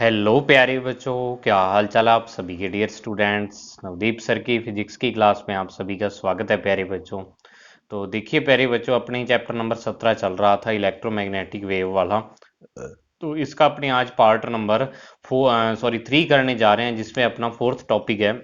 Hello प्यारे बच्चों, क्या हाल चाल आप सभी के डियर स्टूडेंट्स। नवदीप सर की फिजिक्स की क्लास में आप सभी का स्वागत है प्यारे बच्चों। तो देखिए प्यारे बच्चों, अपने चैप्टर नंबर 17 चल रहा था इलेक्ट्रोमैग्नेटिक वेव वाला। तो इसका अपने आज पार्ट नंबर 3 करने जा रहे हैं, जिसमें अपना फोर्थ टॉपिक है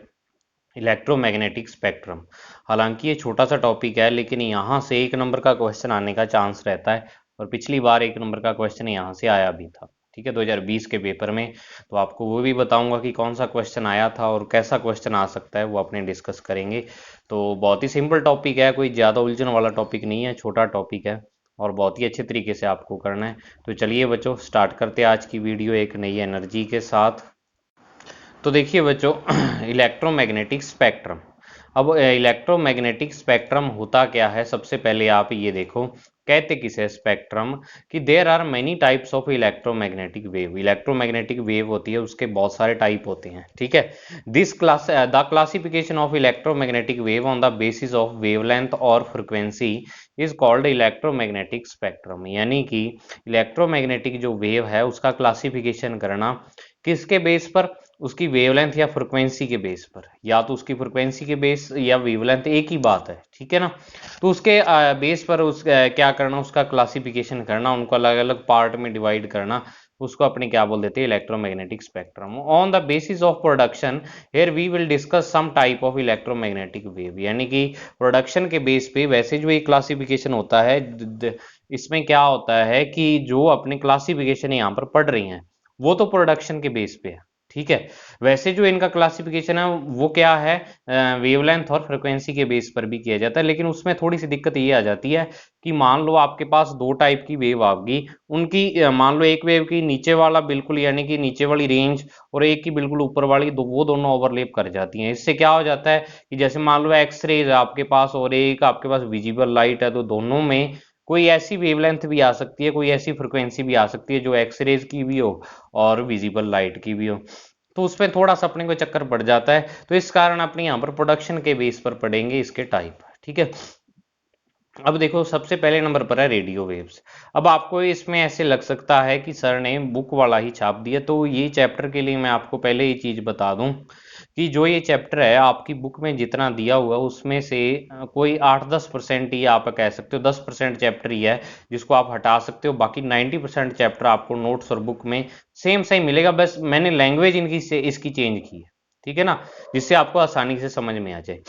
इलेक्ट्रोमैग्नेटिक स्पेक्ट्रम। हालांकि ये छोटा सा टॉपिक है, लेकिन यहाँ से एक नंबर का क्वेश्चन आने का चांस रहता है। और पिछली बार एक नंबर का क्वेश्चन यहाँ से आया भी था, ठीक है, 2020 के पेपर में। तो आपको वो भी बताऊंगा कि कौन सा क्वेश्चन आया था और कैसा क्वेश्चन आ सकता है, वो अपने डिस्कस करेंगे। तो बहुत ही सिंपल टॉपिक है, कोई ज़्यादा उलझन वाला टॉपिक नहीं है, छोटा टॉपिक है और बहुत ही अच्छे तरीके से आपको करना है। तो चलिए बच्चों, स्टार्ट करते हैं आज की वीडियो एक नई एनर्जी के साथ। तो देखिए बच्चों, इलेक्ट्रोमैग्नेटिक स्पेक्ट्रम। अब इलेक्ट्रोमैग्नेटिक स्पेक्ट्रम होता क्या है, सबसे पहले आप ये देखो। कहते किसे स्पेक्ट्रम, कि there are many types of electromagnetic wave. Electromagnetic wave होती है, उसके बहुत सारे टाइप होते हैं, ठीक है। This class the classification of electromagnetic wave on the basis of wavelength और frequency is called electromagnetic spectrum. यानी कि इलेक्ट्रोमैग्नेटिक जो वेव है उसका क्लासिफिकेशन करना किसके बेस पर, उसकी वेवलेंथ या फ्रिक्वेंसी के बेस पर। या तो उसकी फ्रिक्वेंसी के बेस या वेवलेंथ एक ही बात है, ठीक है ना। तो उसके बेस पर क्या करना, उसका क्लासिफिकेशन करना, उनको अलग अलग पार्ट में डिवाइड करना, उसको अपने क्या बोल देते हैं, electromagnetic spectrum. On the basis of production here we will discuss some type of electromagnetic wave. यानी कि प्रोडक्शन के बेस पे वैसे जो ये क्लासिफिकेशन होता है, इसमें क्या होता है कि जो अपने क्लासिफिकेशन यहाँ पर पढ़ रही हैं वो तो प्रोडक्शन के बेस पे है, ठीक है। वैसे जो इनका क्लासिफिकेशन है वो क्या है, वेवलेंथ और फ्रिक्वेंसी के बेस पर भी किया जाता है। लेकिन उसमें थोड़ी सी दिक्कत ये आ जाती है कि मान लो आपके पास दो टाइप की वेव आ गई, उनकी मान लो एक वेव की नीचे वाला बिल्कुल यानी कि नीचे वाली रेंज और एक की बिल्कुल ऊपर वाली, वो दोनों ओवरलैप कर जाती हैं। इससे क्या हो जाता है कि जैसे मान लो एक्स रेज आपके पास और एक आपके पास विजिबल लाइट है, तो दोनों में कोई ऐसी वेवलेंथ भी आ सकती है, कोई ऐसी फ्रिक्वेंसी भी आ सकती है जो एक्सरेज की भी हो और विजिबल लाइट की भी हो। तो उसमें थोड़ा सा अपने को चक्कर पड़ जाता है। तो इस कारण अपने यहाँ पर प्रोडक्शन के बेस पर पढ़ेंगे इसके टाइप, ठीक है। अब देखो, सबसे पहले नंबर पर है रेडियो वेव्स। अब आपको इसमें ऐसे लग सकता है कि सर ने बुक वाला ही छाप दिया। तो ये चैप्टर के लिए मैं आपको पहले ये चीज बता दूं कि जो ये चैप्टर है आपकी बुक में जितना दिया हुआ है उसमें से कोई 8-10% ही आप कह सकते हो, 10% चैप्टर ही है जिसको आप हटा सकते हो। बाकी 90% चैप्टर आपको नोट्स और बुक में सेम सही मिलेगा। बस मैंने लैंग्वेज इनकी से इसकी चेंज की है, ठीक है ना, जिससे आपको आसानी से समझ में आ जाए।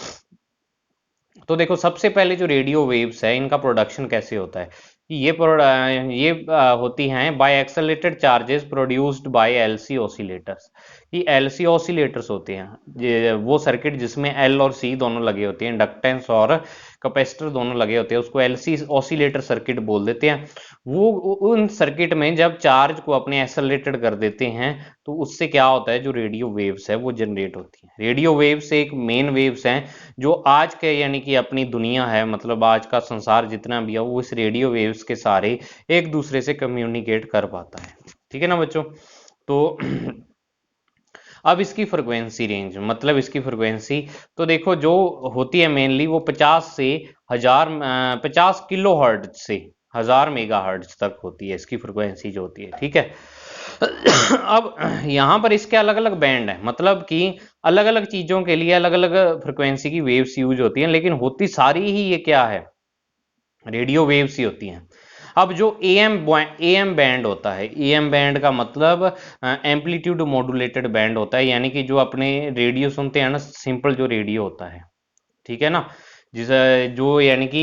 तो देखो, सबसे पहले जो रेडियो वेव्स है इनका प्रोडक्शन कैसे होता है कि ये होती हैं by accelerated charges produced by LC oscillators. कि एलसी ऑसिलेटर्स होते हैं वो सर्किट जिसमें एल और सी दोनों लगे होते हैं, इंडक्टेंस और कैपेसिटर दोनों लगे होते हैं, उसको एलसी ऑसिलेटर सर्किट बोल देते हैं। वो उन सर्किट में जब चार्ज को अपने एक्सेलरेटेड कर देते हैं तो उससे क्या होता है, जो रेडियो वेव्स है वो जनरेट होती है। रेडियो वेव्स एक मेन वेव्स हैं जो आज के यानी कि अपनी दुनिया है, मतलब आज का संसार जितना भी है वो इस रेडियो वेव्स के सारे एक दूसरे से कम्युनिकेट कर पाता है, ठीक है ना बच्चों। तो अब इसकी फ्रिक्वेंसी रेंज, मतलब इसकी फ्रिक्वेंसी, तो देखो जो होती है मेनली वो 50 से 1000 50 किलो हर्ट्ज से 1000 मेगा हर्ट्ज तक होती है इसकी फ्रिक्वेंसी जो होती है, ठीक है। अब यहाँ पर इसके अलग अलग बैंड है, मतलब कि अलग अलग चीजों के लिए अलग अलग फ्रिक्वेंसी की वेव्स यूज होती हैं, लेकिन होती सारी ही ये क्या है, रेडियो वेव्स ही होती हैं। अब जो एएम बैंड होता है, एएम बैंड का मतलब एम्पलीट्यूड मॉड्यूलेटेड बैंड होता है। यानी कि जो अपने रेडियो सुनते हैं ना, सिंपल जो रेडियो होता है, ठीक है ना, जिस जो यानी कि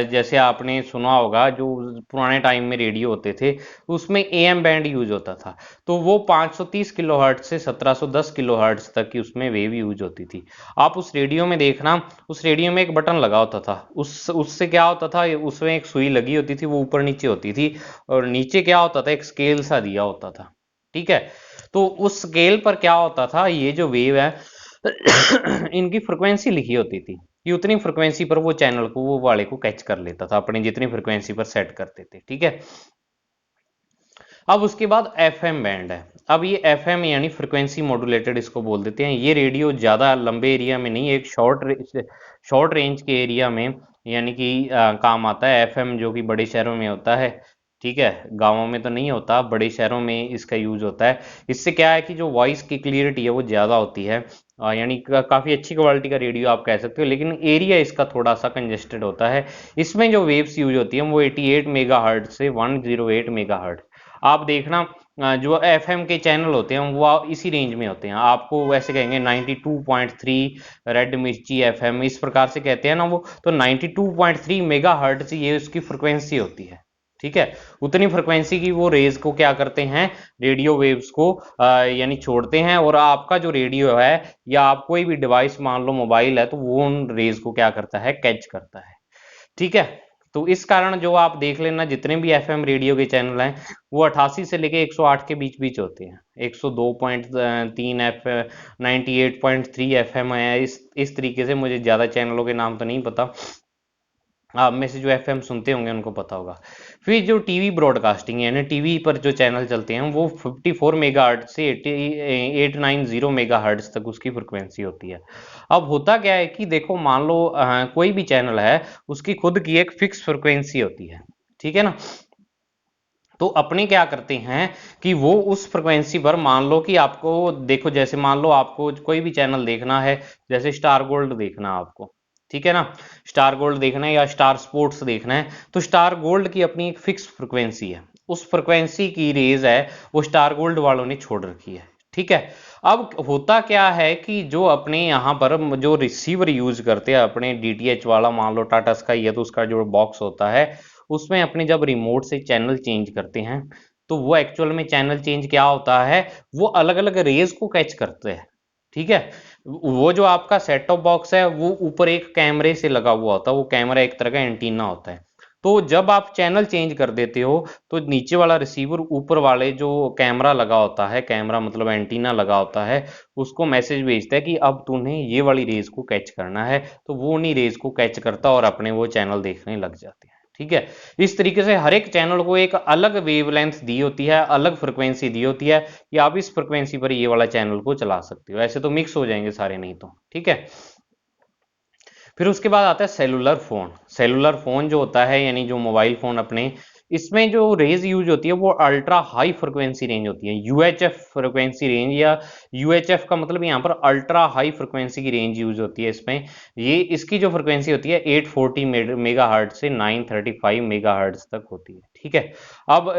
जैसे आपने सुना होगा जो पुराने टाइम में रेडियो होते थे उसमें एएम बैंड यूज होता था। तो वो 530 किलोहर्ट्ज से 1710 किलोहर्ट्ज तक की उसमें वेव यूज होती थी। आप उस रेडियो में देखना, उस रेडियो में एक बटन लगा होता था, उससे क्या होता था, उसमें एक सुई लगी होती थी, वो ऊपर नीचे होती थी और नीचे क्या होता था, एक स्केल सा दिया होता था, ठीक है। तो उस स्केल पर क्या होता था, ये जो वेव है इनकी फ्रिक्वेंसी लिखी होती थी कि उतनी फ्रिक्वेंसी पर वो चैनल को, वो वाले को कैच कर लेता था अपनी जितनी फ्रिक्वेंसी पर सेट करते थे, ठीक है। अब उसके बाद एफएम बैंड है। अब ये एफएम यानी फ्रिक्वेंसी मॉड्यूलेटेड इसको बोल देते हैं। ये रेडियो ज़्यादा लंबे एरिया में नहीं, एक शॉर्ट रेंज के एरिया में यानी कि काम आता है। एफएम जो कि बड़े शहरों में होता है, ठीक है, गांवों में तो नहीं होता, बड़े शहरों में इसका यूज होता है। इससे क्या है कि जो वॉइस की क्लियरिटी है वो ज़्यादा होती है, यानी काफ़ी अच्छी क्वालिटी का रेडियो आप कह सकते हो, लेकिन एरिया इसका थोड़ा सा कंजेस्टेड होता है। इसमें जो वेव्स यूज होती हैं वो 88 मेगाहर्ट्ज से 108 मेगाहर्ट्ज। आप देखना जो एफएम के चैनल होते हैं वो इसी रेंज में होते हैं। आपको वैसे कहेंगे 92.3 रेड मिर्ची एफएम, इस प्रकार से कहते हैं ना वो, तो 92.3 मेगाहर्ट्ज ये उसकी फ्रिक्वेंसी होती है। ठीक है, उतनी फ्रिक्वेंसी की वो रेज को क्या करते हैं, रेडियो वेव्स को यानी छोड़ते हैं, और आपका जो रेडियो है या आप कोई भी डिवाइस मान लो मोबाइल है तो वो उन रेज को क्या करता है, कैच करता है। ठीक है, तो इस कारण जो आप देख लेना जितने भी एफएम रेडियो के चैनल हैं वो 88 से लेके 108 के बीच बीच होते हैं। 102.3 एफ 98.3 एफएम है, इस तरीके से। मुझे ज़्यादा चैनलों के नाम तो नहीं पता, आप में से जो एफएम सुनते होंगे उनको पता होगा। फिर जो टीवी ब्रॉडकास्टिंग है, यानी टीवी पर जो चैनल चलते हैं वो 54 मेगाहर्ट्ज से 890 मेगाहर्ट्ज तक उसकी फ्रिक्वेंसी होती है। अब होता क्या है कि देखो, मान लो कोई भी चैनल है, उसकी खुद की एक फिक्स फ्रिक्वेंसी होती है, ठीक है ना। तो अपने क्या करते हैं कि वो उस फ्रिक्वेंसी पर, मान लो कि आपको देखो, जैसे मान लो आपको कोई भी चैनल देखना है, जैसे स्टार गोल्ड देखना है आपको, ठीक है ना, स्टार गोल्ड देखना है या स्टार स्पोर्ट्स देखना है, तो स्टार गोल्ड की अपनी एक फिक्स फ्रिक्वेंसी है, उस फ्रिक्वेंसी की रेज है वो स्टार गोल्ड वालों ने छोड़ रखी है। ठीक है, अब होता क्या है कि जो अपने यहाँ पर जो रिसीवर यूज करते हैं अपने डीटीएच वाला, मान लो टाटा स्काई है तो उसका जो बॉक्स होता है उसमें अपने जब रिमोट से चैनल चेंज करते हैं तो वो एक्चुअल में चैनल चेंज क्या होता है, वो अलग अलग रेज को कैच करते हैं। ठीक है, वो जो आपका सेट टॉप बॉक्स है वो ऊपर एक कैमरे से लगा हुआ होता है, वो कैमरा एक तरह का एंटीना होता है। तो जब आप चैनल चेंज कर देते हो तो नीचे वाला रिसीवर ऊपर वाले जो कैमरा लगा होता है, कैमरा मतलब एंटीना लगा होता है, उसको मैसेज भेजता है कि अब तूने ये वाली रेज को कैच करना है, तो वो उन्हीं रेज को कैच करता और अपने वो चैनल देखने लग जाते हैं। ठीक है, इस तरीके से हर एक चैनल को एक अलग वेवलेंथ दी होती है, अलग फ्रिक्वेंसी दी होती है कि आप इस फ्रिक्वेंसी पर ये वाला चैनल को चला सकते हो। ऐसे तो मिक्स हो जाएंगे सारे नहीं तो। ठीक है, फिर उसके बाद आता है सेलुलर फोन। सेलुलर फोन जो होता है, यानी जो मोबाइल फोन अपने, इसमें जो रेज यूज होती है वो अल्ट्रा हाई फ्रिक्वेंसी रेंज होती है, यूएचएफ फ्रिक्वेंसी रेंज, या यूएचएफ का मतलब यहाँ पर अल्ट्रा हाई फ्रिक्वेंसी की रेंज यूज होती है इसमें। ये इसकी जो फ्रिक्वेंसी होती है 840 मेगाहर्ट्ज से 935 मेगाहर्ट्ज तक होती है। ठीक है, अब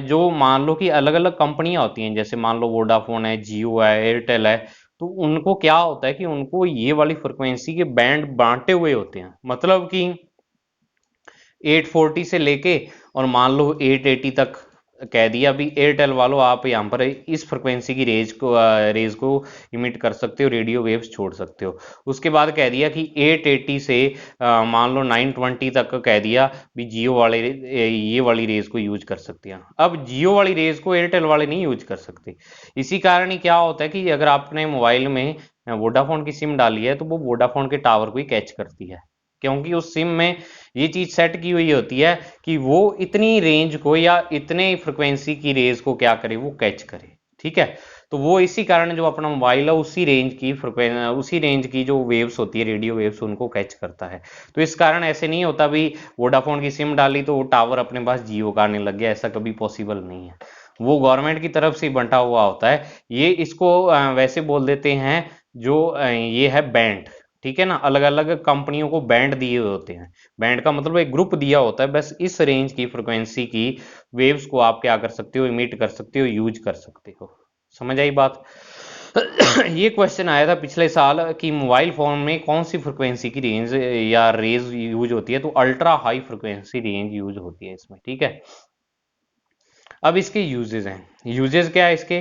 जो मान लो कि अलग अलग कंपनियां होती हैं, जैसे मान लो वोडाफोन है, जियो है, एयरटेल है, तो उनको क्या होता है कि उनको ये वाली फ्रिक्वेंसी के बैंड बांटे हुए होते हैं, मतलब कि 840 से लेके और मान लो 880 तक कह दिया। अभी एयरटेल वालों आप यहाँ पर इस फ्रिक्वेंसी की रेज को इमिट कर सकते हो, रेडियो वेव्स छोड़ सकते हो। उसके बाद कह दिया कि 880 से मान लो 920 तक कह दिया भी जियो वाले ये वाली रेज को यूज कर सकते हैं। अब जियो वाली रेज को एयरटेल वाले नहीं यूज कर सकते। इसी कारण ही क्या होता है कि अगर आपने मोबाइल में वोडाफोन की सिम डाली है तो वो वोडाफोन के टावर को ही कैच करती है, क्योंकि उस सिम में ये चीज सेट की हुई होती है कि वो इतनी रेंज को या इतने फ्रिक्वेंसी की रेंज को क्या करे, वो कैच करे। ठीक है, तो वो इसी कारण जो अपना मोबाइल है उसी रेंज की उसी रेंज की जो वेव्स होती है, रेडियो वेव्स, उनको कैच करता है। तो इस कारण ऐसे नहीं होता भी वोडाफोन की सिम डाली तो वो टावर अपने पास जियो का आने लग गया, ऐसा कभी पॉसिबल नहीं है। वो गवर्नमेंट की तरफ से बंटा हुआ होता है। ये इसको वैसे बोल देते हैं जो ये है बैंड। ठीक है ना, अलग अलग कंपनियों को बैंड दिए हुए होते हैं। बैंड का मतलब एक ग्रुप दिया होता है, बस इस रेंज की फ्रिक्वेंसी की वेव्स को आप क्या कर सकते हो, इमिट कर सकते हो, यूज कर सकते हो। समझ आई बात? ये क्वेश्चन आया था पिछले साल कि मोबाइल फोन में कौन सी फ्रिक्वेंसी की रेंज या रेज यूज होती है, तो ultra high frequency range use होती है इसमें। ठीक है, अब इसके यूजेस हैं। यूजेस क्या है इसके,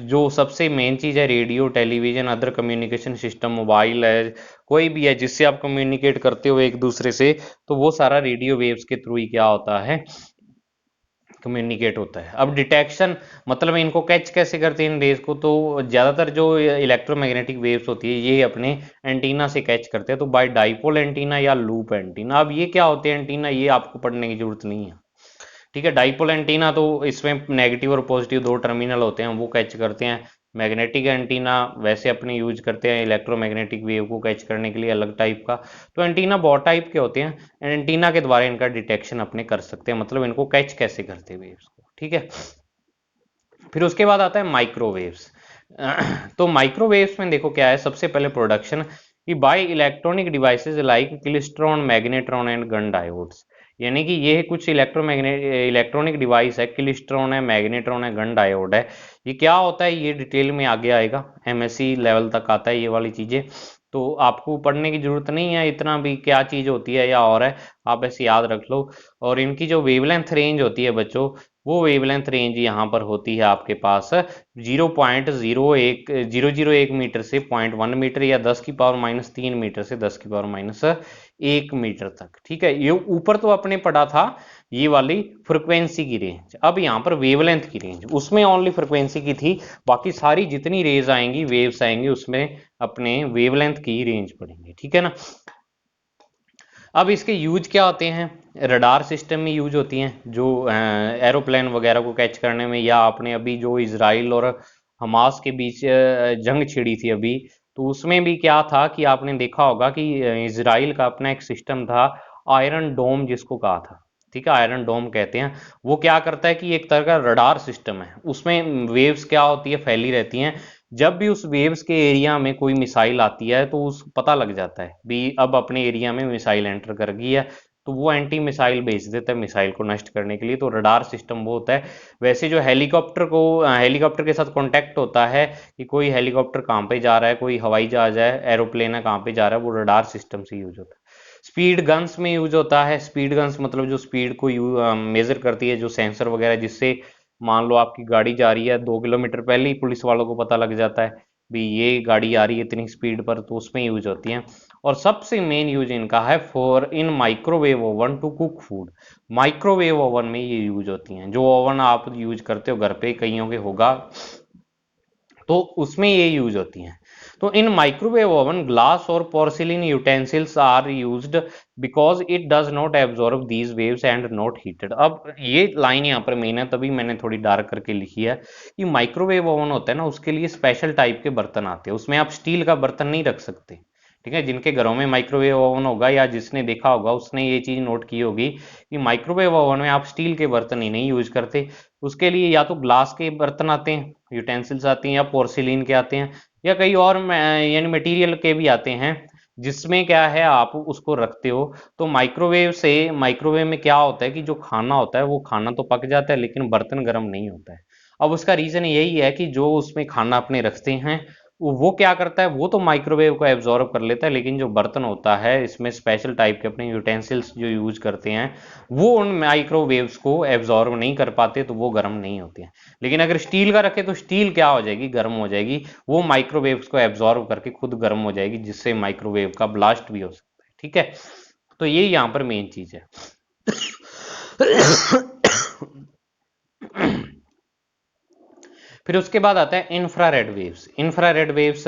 जो सबसे मेन चीज़ है, radio, television, other communication system, mobile है, कोई भी है जिससे आप कम्युनिकेट करते हो एक दूसरे से, तो वो सारा रेडियो वेव्स के थ्रू ही क्या होता है, कम्युनिकेट होता है। अब डिटेक्शन मतलब इनको कैच कैसे करते हैं इन रेज को, तो ज़्यादातर जो इलेक्ट्रोमैग्नेटिक वेव्स होती है ये अपने एंटीना से कैच करते हैं, तो बाय डाइपोल एंटीना या लूप एंटीना। अब ये क्या होते हैं एंटीना, ये आपको पढ़ने की जरूरत नहीं है, ठीक है। डाइपोल एंटीना तो इसमें नेगेटिव और पॉजिटिव दो टर्मिनल होते हैं, वो कैच करते हैं। मैग्नेटिक एंटीना वैसे अपने यूज करते हैं इलेक्ट्रोमैग्नेटिक वेव को कैच करने के लिए अलग टाइप का। तो एंटीना बहुत टाइप के होते हैं, एंटीना के द्वारा इनका डिटेक्शन अपने कर सकते हैं, मतलब इनको कैच कैसे करते हैं वेव्स को, ठीक है। फिर उसके बाद आता है माइक्रोवेव्स। तो माइक्रोवेव्स में देखो क्या है, सबसे पहले प्रोडक्शन कि bye electronic devices like klystron, magnetron and gun diodes. यानी कि ये कुछ इलेक्ट्रॉनिक डिवाइस है, क्लिस्ट्रॉन है, मैग्नेट्रॉन है, गन डायोड है। ये क्या होता है ये डिटेल में आगे आएगा, एमएससी लेवल तक आता है ये वाली चीजें, तो आपको पढ़ने की जरूरत नहीं है इतना भी क्या चीज होती है या और है, आप ऐसे याद रख लो। और इनकी जो वेवलेंथ रेंज होती है बच्चों, वो वेवलेंथ रेंज यहाँ पर होती है आपके पास 0.001 मीटर से 0.1 मीटर, या 10⁻³ मीटर से 10⁻1 मीटर तक, ठीक है। ये ऊपर तो अपने पढ़ा था ये वाली फ्रिक्वेंसी की रेंज, अब यहाँ पर वेवलेंथ की रेंज, उसमें ओनली फ्रिक्वेंसी की थी, बाकी सारी जितनी रेज आएंगी, वेव्स आएंगी, उसमें अपने वेवलेंथ की रेंज पढ़ेंगे, ठीक है ना। अब इसके यूज क्या होते हैं, रडार सिस्टम में यूज होती हैं, जो एरोप्लेन वगैरह को कैच करने में, या आपने अभी जो इजराइल और हमास के बीच जंग छिड़ी थी अभी, तो उसमें भी क्या था कि आपने देखा होगा कि इजराइल का अपना एक सिस्टम था, आयरन डोम जिसको कहा था, ठीक है, आयरन डोम कहते हैं। वो क्या करता है कि एक तरह का रडार सिस्टम है, उसमें वेव्स क्या होती है, फैली रहती हैं। जब भी उस वेव्स के एरिया में कोई मिसाइल आती है तो उस पता लग जाता है भी अब अपने एरिया में मिसाइल एंटर कर गई है, तो वो एंटी मिसाइल भेज देता है मिसाइल को नष्ट करने के लिए, तो रडार सिस्टम वो होता है। वैसे जो हेलीकॉप्टर के साथ कांटेक्ट होता है कि कोई हेलीकॉप्टर कहाँ पे जा रहा है, कोई हवाई जहाज है, एरोप्लेन है कहाँ पे जा रहा है, वो रडार सिस्टम से यूज होता है। स्पीड गन्स में यूज होता है, स्पीड गन्स मतलब जो स्पीड को मेजर करती है, जो सेंसर वगैरह, जिससे मान लो आपकी गाड़ी जा रही है 2 किलोमीटर पहले ही पुलिस वालों को पता लग जाता है भी ये गाड़ी आ रही है इतनी स्पीड पर, तो उसमें यूज होती हैं। और सबसे मेन यूज इनका है for in microwave oven to cook food. Microwave oven में ये यूज होती हैं, जो ओवन आप यूज करते हो घर पे, कईयों के होगा, तो उसमें ये यूज होती हैं। तो इन माइक्रोवेव ओवन ग्लास और porcelain utensils are used because it does not absorb these waves and not heated. अब ये लाइन यहाँ पर मेन है, तभी मैंने थोड़ी डार्क करके लिखी है कि माइक्रोवेव ओवन होता है ना, उसके लिए स्पेशल टाइप के बर्तन आते हैं, उसमें आप स्टील का बर्तन नहीं रख सकते, ठीक है। जिनके घरों में माइक्रोवेव ओवन होगा या जिसने देखा होगा उसने ये चीज नोट की होगी कि माइक्रोवेव ओवन में आप स्टील के बर्तन ही नहीं यूज करते, उसके लिए या तो ग्लास के बर्तन आते हैं, यूटेंसिल्स आती हैं, या पोर्सिलिन के आते हैं, या कई और यानी मटेरियल के भी आते हैं, जिसमें क्या है आप उसको रखते हो। तो माइक्रोवेव में क्या होता है कि जो खाना होता है वो खाना तो पक जाता है लेकिन बर्तन गर्म नहीं होता है। अब उसका रीजन यही है कि जो उसमें खाना अपने रखते हैं वो क्या करता है, वो तो माइक्रोवेव को एब्जॉर्ब कर लेता है, लेकिन जो बर्तन होता है इसमें स्पेशल टाइप के अपने यूटेंसिल्स जो यूज करते हैं, वो उन माइक्रोवेव्स को एब्जॉर्ब नहीं कर पाते, तो वो गर्म नहीं होते हैं। लेकिन अगर स्टील का रखे तो स्टील क्या हो जाएगी, गर्म हो जाएगी, वो माइक्रोवेव्स को एब्जॉर्ब करके खुद गर्म हो जाएगी, जिससे माइक्रोवेव का ब्लास्ट भी हो सकता है, ठीक है। तो ये यहाँ पर मेन चीज है। फिर उसके बाद आता है इंफ्रारेड वेव्स। इंफ्रारेड वेव्स,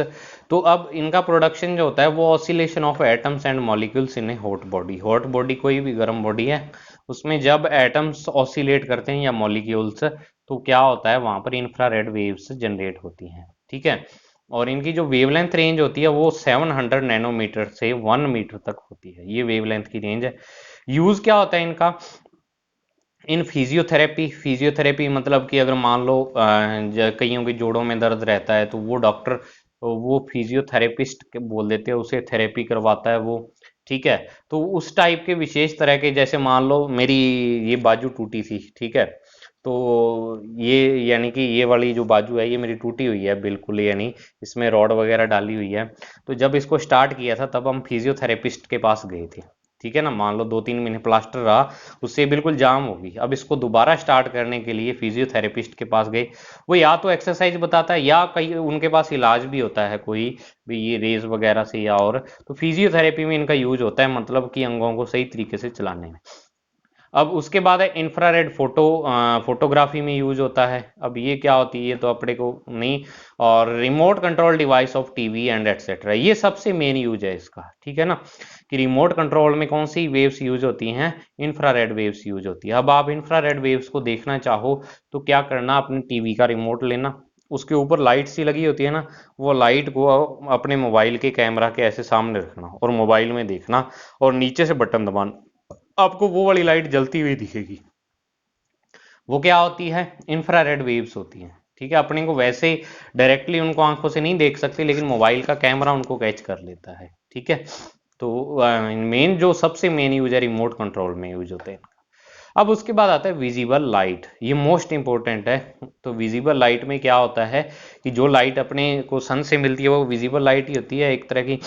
तो अब इनका प्रोडक्शन जो होता है वो oscillation of atoms and molecules in A hot body. Hot body कोई भी गर्म बॉडी है, उसमें जब एटम्स ऑसिलेट करते हैं या मॉलिक्यूल्स, तो क्या होता है वहां पर इंफ्रारेड वेव्स जनरेट होती हैं, ठीक है। और इनकी जो वेवलेंथ रेंज होती है वो 700 नैनोमीटर से 1 मीटर तक होती है, ये वेवलेंथ की रेंज है। यूज क्या होता है इनका, इन फिजियोथेरेपी मतलब कि अगर मान लो कईयों के जोड़ों में दर्द रहता है, तो वो डॉक्टर वो फिजियोथेरेपिस्ट बोल देते हैं उसे, थेरेपी करवाता है वो, ठीक है। तो उस टाइप के विशेष तरह के, जैसे मान लो मेरी ये बाजू टूटी थी, ठीक है, तो ये यानी कि ये वाली जो बाजू है ये मेरी टूटी हुई है बिल्कुल, यानी इसमें रॉड वगैरह डाली हुई है। तो जब इसको स्टार्ट किया था तब हम फिजियोथेरेपिस्ट के पास गए थे, ठीक है ना, मान लो 2-3 महीने प्लास्टर रहा, उससे बिल्कुल जाम होगी, अब इसको दोबारा स्टार्ट करने के लिए फिजियोथेरेपिस्ट के पास गए। वो या तो एक्सरसाइज बताता है या कई उनके पास इलाज भी होता है कोई भी, ये रेज वगैरह से या और, तो फिजियोथेरेपी में इनका यूज होता है, मतलब कि अंगों को सही तरीके से चलाने में। अब उसके बाद है इंफ्रारेड फोटोग्राफी में यूज होता है। अब ये क्या होती है ये तो अपने को नहीं। और remote control device of TV and etcetera, ये सबसे मेन यूज है इसका, ठीक है ना, कि रिमोट कंट्रोल में कौन सी वेव्स यूज होती हैं, इंफ्रारेड वेव्स यूज होती है। अब आप इंफ्रारेड वेव्स को देखना चाहो तो क्या करना, अपने टीवी का रिमोट लेना, उसके ऊपर लाइट सी लगी होती है ना, वो लाइट को अपने मोबाइल के कैमरा के ऐसे सामने रखना और मोबाइल में देखना और नीचे से बटन दबाना, आपको वो वाली लाइट जलती हुई दिखेगी। वो क्या होती है, इंफ्रारेड वेव्स होती हैं, ठीक है। अपने को वैसे डायरेक्टली उनको आंखों से नहीं देख सकते, लेकिन मोबाइल का कैमरा उनको कैच कर लेता है, ठीक है। तो मेन जो सबसे मेन यूज है रिमोट कंट्रोल में यूज होते हैं। अब उसके बाद आता है विजिबल लाइट, ये मोस्ट इंपॉर्टेंट है। तो विजिबल लाइट में क्या होता है कि जो लाइट अपने को सन से मिलती है वो विजिबल लाइट ही होती है, एक तरह की।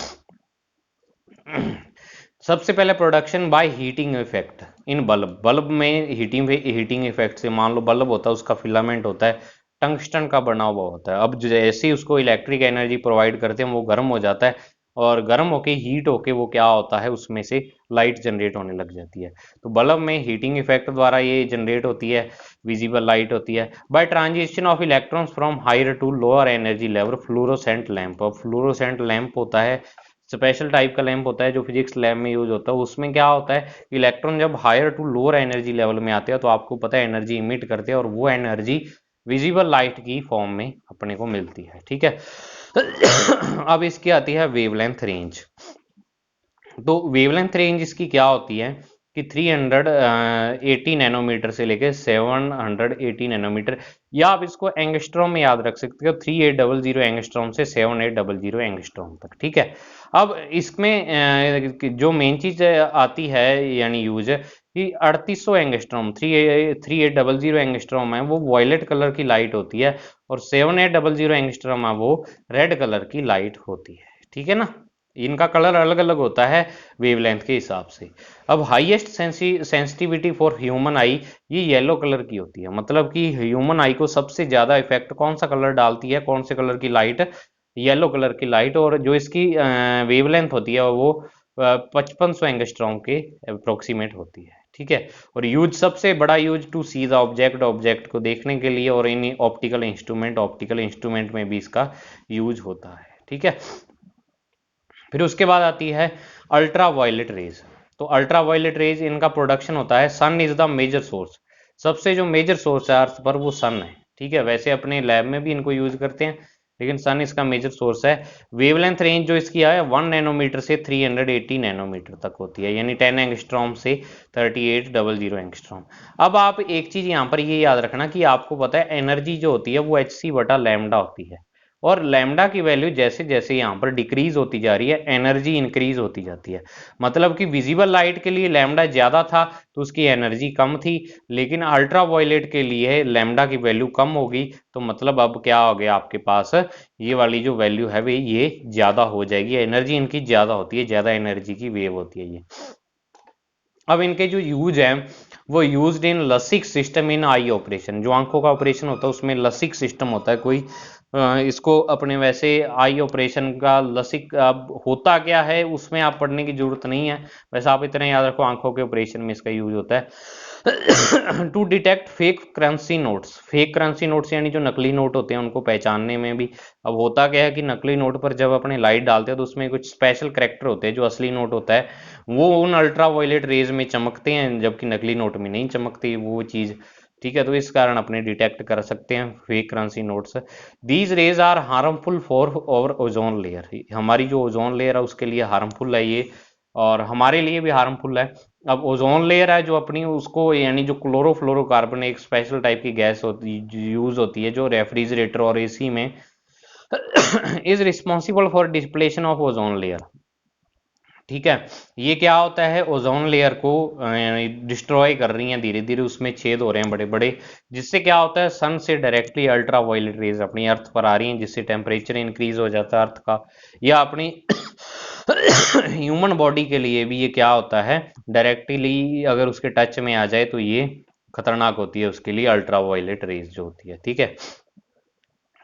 सबसे पहले production by heating effect in bulb, bulb में हीटिंग इफेक्ट से, मान लो बल्ब होता है उसका फिलामेंट होता है टंगस्टन का बना हुआ होता है। अब जैसे ही उसको इलेक्ट्रिक एनर्जी प्रोवाइड करते हैं वो गर्म हो जाता है, और गर्म होके हीट होके वो क्या होता है उसमें से लाइट जनरेट होने लग जाती है। तो बल्ब में हीटिंग इफेक्ट द्वारा ये जनरेट होती है, विजिबल लाइट होती है। By transition of electrons from higher to lower energy level fluorescent lamp. अब फ्लोरोसेंट लैंप होता है, स्पेशल टाइप का लैंप होता है जो फिजिक्स लैब में यूज होता है। उसमें क्या होता है, इलेक्ट्रॉन जब higher to lower energy level में आते हैं तो आपको पता है एनर्जी इमिट करते हैं, और वो एनर्जी विजिबल लाइट की फॉर्म में अपने को मिलती है, ठीक है। अब इसकी आती है वेवलेंथ रेंज। तो वेवलेंथ रेंज इसकी क्या होती है कि 380 नैनोमीटर से लेके 780 नैनोमीटर, या आप इसको एंगस्ट्रॉम में याद रख सकते हो, 3800 एंगस्ट्रॉम से 7800 एंगस्ट्रॉम तक, ठीक है। अब इसमें जो मेन चीज आती है यानी यूज कि 3800 एंगस्ट्रॉम, 3800 एंगस्ट्रॉम है वो वॉयलेट कलर की लाइट होती है, और 7800 एंगस्ट्रॉम है वो रेड कलर की लाइट होती है, ठीक है ना। इनका कलर अलग अलग होता है वेवलेंथ के हिसाब से। अब हाईएस्ट सेंसिटिविटी फॉर ह्यूमन आई ये येलो कलर की होती है, मतलब कि ह्यूमन आई को सबसे ज्यादा इफेक्ट कौन सा कलर डालती है, कौन से कलर की लाइट, येलो कलर की लाइट। और जो इसकी वेवलेंथ होती है वो 5500 एंगस्ट्रॉम के अप्रोक्सीमेट होती है, ठीक है। और यूज सबसे बड़ा use to see the object, object को देखने के लिए, और इन ऑप्टिकल इंस्ट्रूमेंट में भी इसका यूज होता है, ठीक है। फिर उसके बाद आती है अल्ट्रा वायलेट रेज। तो अल्ट्रा वायलेट रेज इनका प्रोडक्शन होता है, सन इज द मेजर सोर्स, सबसे जो मेजर सोर्स है अर्थ पर वो सन है, ठीक है। वैसे अपने लैब में भी इनको यूज करते हैं, लेकिन सन इसका मेजर सोर्स है। वेवलेंथ रेंज जो इसकी है 1 नैनोमीटर से 380 नैनोमीटर तक होती है, यानी 10 एंगस्ट्रॉम से 3800 एंगस्ट्रॉम। अब आप एक चीज यहाँ पर ये याद रखना कि आपको पता है एनर्जी जो होती है वो एच सी बटा लैम्डा होती है, और लैम्डा की वैल्यू जैसे जैसे यहाँ पर डिक्रीज होती जा रही है एनर्जी इंक्रीज होती जाती है। मतलब कि विजिबल लाइट के लिए लैम्डा ज्यादा था तो उसकी एनर्जी कम थी, लेकिन अल्ट्रा वायलेट के लिए लैम्डा की वैल्यू कम होगी, तो मतलब अब क्या हो गया आपके पास, ये वाली जो वैल्यू है वे ये ज्यादा हो जाएगी, एनर्जी इनकी ज्यादा होती है, ज्यादा एनर्जी की वेव होती है ये। अब इनके जो यूज है वो used in लसिक system in I operation, जो आंखों का ऑपरेशन होता है उसमें लसिक सिस्टम होता है कोई, इसको अपने वैसे आई ऑपरेशन का लसिक अब होता क्या है उसमें आप पढ़ने की जरूरत नहीं है, वैसे आप इतना याद रखो आंखों के ऑपरेशन में इसका यूज होता है। To detect fake currency notes, fake currency notes यानी जो नकली नोट होते हैं उनको पहचानने में भी। अब होता क्या है कि नकली नोट पर जब अपने लाइट डालते हैं तो उसमें कुछ स्पेशल करेक्टर होते हैं, जो असली नोट होता है वो उन अल्ट्रा वायलेट रेज में चमकते हैं, जबकि नकली नोट में नहीं चमकती वो चीज, ठीक है। तो इस कारण अपने डिटेक्ट कर सकते हैं fake currency notes. These rays are harmful for our ozone layer, हमारी जो ओजोन लेयर है उसके लिए हार्मफुल है ये, और हमारे लिए भी हार्मफुल है। अब ओजोन लेयर है जो अपनी उसको यानी जो क्लोरोफ्लोरोकार्बन एक स्पेशल टाइप की गैस होती यूज होती है जो रेफ्रिजरेटर और एसी में is responsible for depletion of ozone layer, ठीक है। ये क्या होता है, ओजोन लेयर को डिस्ट्रॉय कर रही हैं धीरे धीरे, उसमें छेद हो रहे हैं बड़े बड़े, जिससे क्या होता है सन से डायरेक्टली अल्ट्रा वायलेट रेज अपनी अर्थ पर आ रही हैं, जिससे टेम्परेचर इंक्रीज हो जाता है अर्थ का। या अपनी ह्यूमन बॉडी के लिए भी ये क्या होता है, डायरेक्टली अगर उसके टच में आ जाए तो ये खतरनाक होती है उसके लिए, अल्ट्रा वायलेट रेज जो होती है, ठीक है।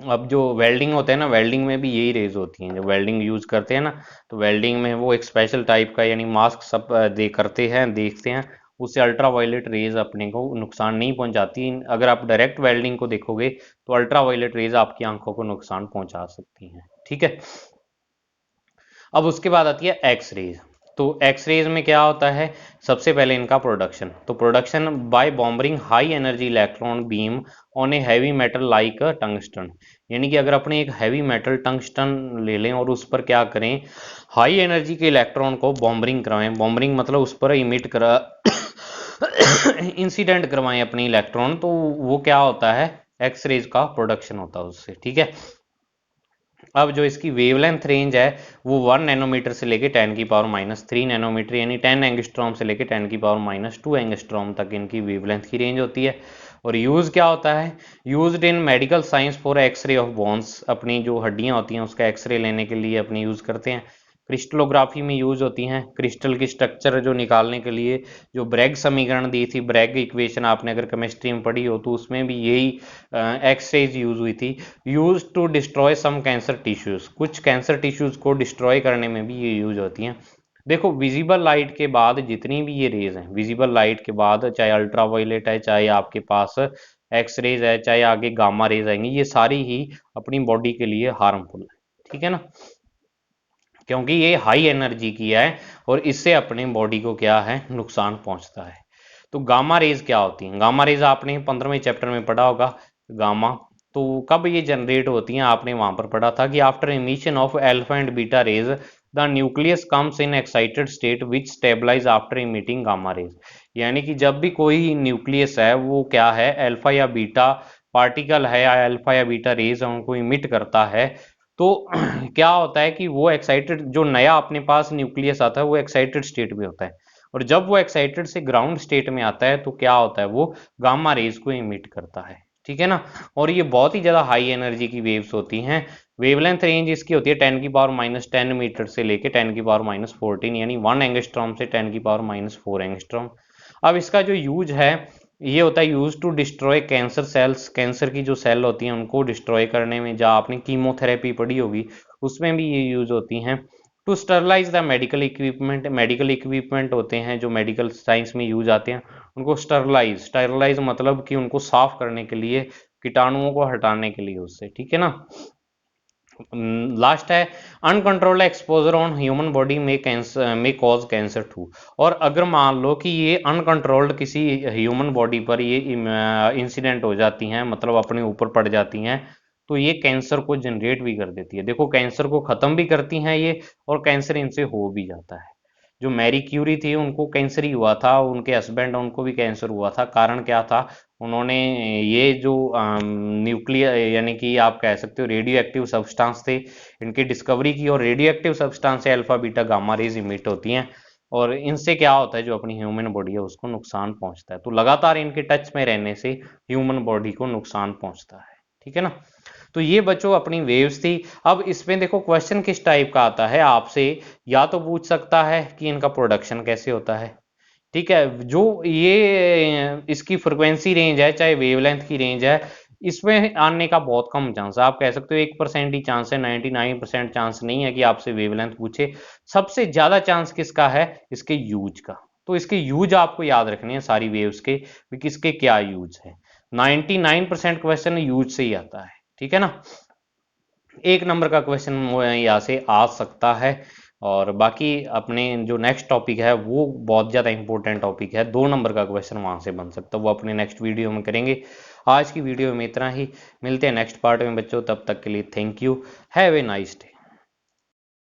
अब जो वेल्डिंग होते हैं ना, वेल्डिंग में भी यही रेज होती हैं, जो वेल्डिंग यूज करते हैं ना, तो वेल्डिंग में वो एक स्पेशल टाइप का यानी मास्क सब दे करते हैं देखते हैं, उससे अल्ट्रावायलेट रेज अपने को नुकसान नहीं पहुंचाती। अगर आप डायरेक्ट वेल्डिंग को देखोगे तो अल्ट्रावायलेट रेज आपकी आंखों को नुकसान पहुंचा सकती हैं। ठीक है, अब उसके बाद आती है एक्स रेज। तो एक्स रेज में क्या होता है, सबसे पहले इनका प्रोडक्शन। तो production by bombarding high energy electron beam on a heavy metal like tungsten, यानी कि अगर अपने एक हैवी मेटल टंगस्टन ले लें और उस पर क्या करें, हाई एनर्जी के इलेक्ट्रॉन को बॉम्बरिंग करवाएं। बॉम्बरिंग मतलब उस पर इमिट करा इंसिडेंट करवाएं अपने इलेक्ट्रॉन, तो वो क्या होता है, एक्स रेज का प्रोडक्शन होता है उससे। ठीक है, अब जो इसकी वेवलेंथ रेंज है वो 1 नैनोमीटर से लेके 10⁻³ नैनोमीटर, यानी 10 एंगस्ट्रॉम से लेके 10⁻² एंगस्ट्रॉम तक इनकी वेवलेंथ की रेंज होती है। और यूज क्या होता है, used in medical science for X ray of bones, अपनी जो हड्डियां होती हैं उसका एक्सरे लेने के लिए अपनी यूज करते हैं। क्रिस्टलोग्राफी में यूज होती हैं, क्रिस्टल की स्ट्रक्चर जो निकालने के लिए जो ब्रैग समीकरण दी थी, ब्रैग इक्वेशन आपने अगर केमिस्ट्री में पढ़ी हो तो उसमें भी यही एक्सरेज यूज हुई थी। Use to destroy some cancer tissues, कुछ कैंसर टिश्यूज को डिस्ट्रॉय करने में भी ये यूज होती हैं। देखो विजिबल लाइट के बाद जितनी भी ये रेज हैं, विजिबल लाइट के बाद चाहे अल्ट्रावायलेट है, चाहे आपके पास एक्स रेज है, चाहे आगे गामा रेज आएंगी, ये सारी ही अपनी बॉडी के लिए हार्मफुल है। ठीक है ना, क्योंकि ये हाई एनर्जी की है और इससे अपने बॉडी को क्या है, नुकसान पहुंचता है। तो गामा रेज क्या होती हैं, गामा रेज आपने 15वें चैप्टर में पढ़ा होगा। गामा तो कब ये जनरेट होती हैं, आपने वहां पर पढ़ा था कि after emission of alpha and beta rays the nucleus comes in excited state which stabilize after emitting gamma rays, यानी कि जब भी कोई न्यूक्लियस है वो क्या है, अल्फा या बीटा पार्टिकल है या अल्फा या बीटा रेज उनको इमिट करता है, तो क्या होता है कि वो एक्साइटेड, जो नया अपने पास न्यूक्लियस आता है वो एक्साइटेड स्टेट में होता है, और जब वो एक्साइटेड से ग्राउंड स्टेट में आता है तो क्या होता है, वो गामा रेज को इमिट करता है। ठीक है ना, और ये बहुत ही ज्यादा हाई एनर्जी की वेव्स होती हैं। वेवलेंथ रेंज इसकी होती है 10⁻10 मीटर से लेके 10⁻14, यानी 1 एंगस्ट्रॉम से 10⁻4 एंगस्ट्रॉम। अब इसका जो यूज है ये होता है use to destroy cancer cells, cancer की जो सेल होती हैं उनको डिस्ट्रॉय करने में, जहाँ आपने कीमोथेरेपी पढ़ी होगी उसमें भी ये यूज होती हैं। To sterilize the medical equipment, medical equipment होते हैं जो मेडिकल साइंस में यूज आते हैं, उनको स्टरलाइज, स्टरलाइज मतलब कि उनको साफ करने के लिए, कीटाणुओं को हटाने के लिए उससे। ठीक है ना, लास्ट है uncontrolled exposure on human body में कैंसर में कॉज कैंसर टू। और अगर मान लो कि ये अनकंट्रोल्ड किसी ह्यूमन बॉडी पर ये इंसिडेंट हो जाती हैं, मतलब अपने ऊपर पड़ जाती हैं, तो ये कैंसर को जनरेट भी कर देती है। देखो कैंसर को खत्म भी करती हैं ये, और कैंसर इनसे हो भी जाता है। जो मैरी क्यूरी थी उनको कैंसर ही हुआ था, उनके हस्बैंड उनको भी कैंसर हुआ था। कारण क्या था, उन्होंने ये जो न्यूक्लियर यानी कि आप कह सकते हो रेडियो एक्टिव सब्सटेंस थे, इनकी डिस्कवरी की, और रेडियो एक्टिव सब्सटेंस से alpha beta gamma rays emit होती हैं, और इनसे क्या होता है, जो अपनी ह्यूमन बॉडी है उसको नुकसान पहुंचता है। तो लगातार इनके टच में रहने से ह्यूमन बॉडी को नुकसान पहुंचता है। ठीक है ना, तो ये बच्चों अपनी वेव्स थी। अब इसमें देखो क्वेश्चन किस टाइप का आता है आपसे, या तो पूछ सकता है कि इनका प्रोडक्शन कैसे होता है। ठीक है, जो ये इसकी फ्रिक्वेंसी रेंज है, चाहे वेवलेंथ की रेंज है, इसमें आने का बहुत कम चांस है। आप कह सकते हो 1% ही चांस है, 99% चांस नहीं है कि आपसे वेवलेंथ पूछे। सबसे ज्यादा चांस किसका है, इसके यूज का। तो इसके यूज आपको याद रखने हैं सारी वेव्स के, किसके क्या यूज है। 99% क्वेश्चन यूज से ही आता है। ठीक है ना, एक नंबर का क्वेश्चन यहाँ से आ सकता है। और बाकी अपने जो नेक्स्ट टॉपिक है वो बहुत ज़्यादा इंपॉर्टेंट टॉपिक है, 2 नंबर का क्वेश्चन वहाँ से बन सकता है, वो अपने नेक्स्ट वीडियो में करेंगे। आज की वीडियो में इतना ही, मिलते हैं नेक्स्ट पार्ट में बच्चों, तब तक के लिए thank you, have a nice day.